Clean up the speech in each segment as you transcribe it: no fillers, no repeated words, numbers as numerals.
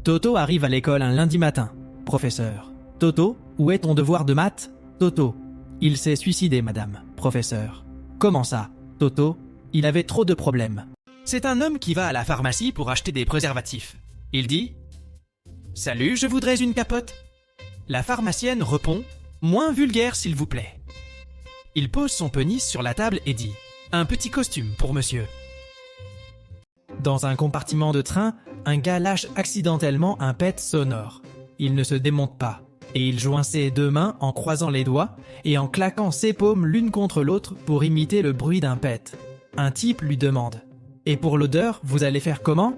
Toto arrive à l'école un lundi matin. Professeur. Toto, où est ton devoir de maths? Toto. Il s'est suicidé, madame. Professeur. Comment ça? Toto. Il avait trop de problèmes. C'est un homme qui va à la pharmacie pour acheter des préservatifs. Il dit « Salut, je voudrais une capote. » La pharmacienne répond « Moins vulgaire, s'il vous plaît. » Il pose son pénis sur la table et dit « Un petit costume pour monsieur. » Dans un compartiment de train, un gars lâche accidentellement un pet sonore. Il ne se démonte pas, et il joint ses deux mains en croisant les doigts et en claquant ses paumes l'une contre l'autre pour imiter le bruit d'un pet. Un type lui demande « Et pour l'odeur, vous allez faire comment ?»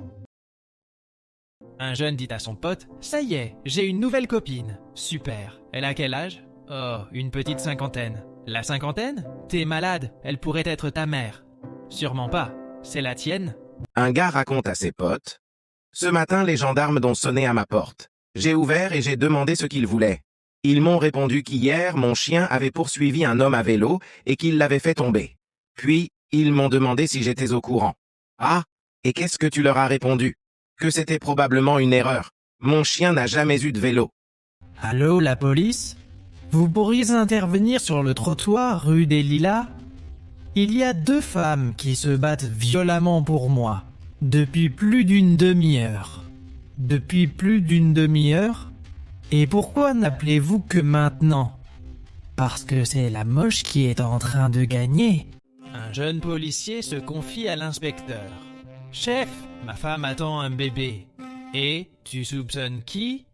Un jeune dit à son pote « Ça y est, j'ai une nouvelle copine. Super. Elle a quel âge ? Oh, une petite cinquantaine. La cinquantaine ? T'es malade, elle pourrait être ta mère. Sûrement pas. C'est la tienne ? Un gars raconte à ses potes. Ce matin, les gendarmes ont sonné à ma porte. J'ai ouvert et j'ai demandé ce qu'ils voulaient. Ils m'ont répondu qu'hier, mon chien avait poursuivi un homme à vélo et qu'il l'avait fait tomber. Puis, ils m'ont demandé si j'étais au courant. Ah, et qu'est-ce que tu leur as répondu? Que c'était probablement une erreur. Mon chien n'a jamais eu de vélo. Allô, la police? Vous pourriez intervenir sur le trottoir rue des Lilas? Il y a 2 femmes qui se battent violemment pour moi. Depuis plus d'une demi-heure. Depuis plus d'une demi-heure? Et pourquoi n'appelez-vous que maintenant? Parce que c'est la moche qui est en train de gagner. Un jeune policier se confie à l'inspecteur. Chef, ma femme attend un bébé. Et tu soupçonnes qui?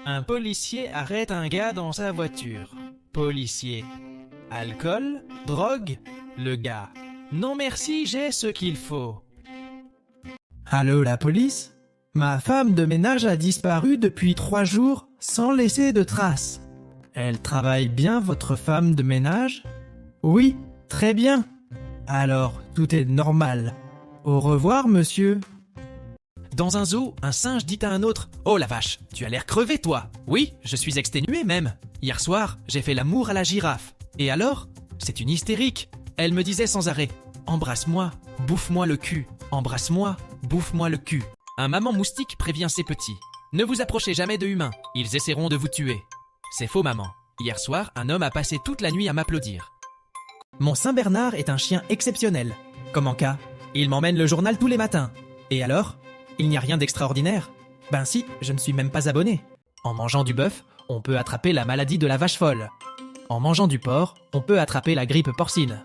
Un policier arrête un gars dans sa voiture. Policier. Alcool? Drogue? Le gars. Non merci, j'ai ce qu'il faut. Allô, la police? Ma femme de ménage a disparu depuis 3 jours sans laisser de traces. Elle travaille bien, votre femme de ménage? Oui, très bien. Alors, tout est normal. Au revoir, monsieur. Dans un zoo, un singe dit à un autre « Oh la vache, tu as l'air crevé, toi !»« Oui, je suis exténué même. Hier soir, j'ai fait l'amour à la girafe. Et alors? C'est une hystérique. Elle me disait sans arrêt « Embrasse-moi, bouffe-moi le cul. Embrasse-moi, bouffe-moi le cul. » Un maman moustique prévient ses petits. « Ne vous approchez jamais de humains, ils essaieront de vous tuer. » C'est faux, maman. Hier soir, un homme a passé toute la nuit à m'applaudir. Mon Saint-Bernard est un chien exceptionnel. Comme en cas, il m'emmène le journal tous les matins. Et alors? Il n'y a rien d'extraordinaire. Ben si, je ne suis même pas abonné. En mangeant du bœuf, on peut attraper la maladie de la vache folle. En mangeant du porc, on peut attraper la grippe porcine.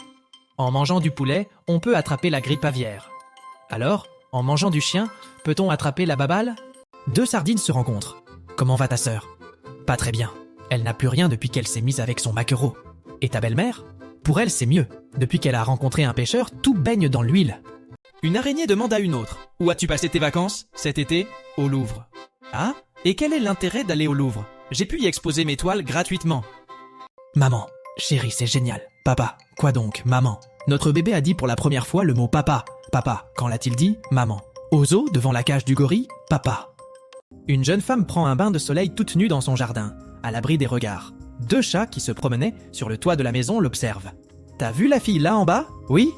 En mangeant du poulet, on peut attraper la grippe aviaire. Alors, en mangeant du chien, peut-on attraper la babale? 2 sardines se rencontrent. Comment va ta sœur? Pas très bien. Elle n'a plus rien depuis qu'elle s'est mise avec son maquereau. Et ta belle-mère? Pour elle, c'est mieux. Depuis qu'elle a rencontré un pêcheur, tout baigne dans l'huile. Une araignée demande à une autre « Où as-tu passé tes vacances, cet été ?»« Au Louvre. »« Ah? Et quel est l'intérêt d'aller au Louvre? J'ai pu y exposer mes toiles gratuitement. »« Maman, chérie, c'est génial. Papa, quoi donc, maman? Notre bébé a dit pour la première fois le mot papa. Papa, quand l'a-t-il dit? Maman. Au zoo, devant la cage du gorille? Papa. » Une jeune femme prend un bain de soleil toute nue dans son jardin, à l'abri des regards. 2 chats qui se promenaient sur le toit de la maison l'observent. « T'as vu la fille là en bas? Oui?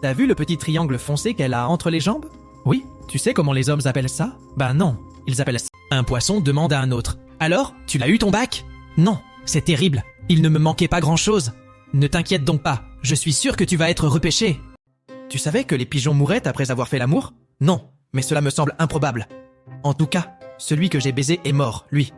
T'as vu le petit triangle foncé qu'elle a entre les jambes? Oui. Tu sais comment les hommes appellent ça? Ben non, ils appellent ça. Un poisson demande à un autre. Alors, tu l'as eu ton bac? Non, c'est terrible. Il ne me manquait pas grand-chose. Ne t'inquiète donc pas, je suis sûr que tu vas être repêché. Tu savais que les pigeons mouraient après avoir fait l'amour? Non, mais cela me semble improbable. En tout cas, celui que j'ai baisé est mort, lui.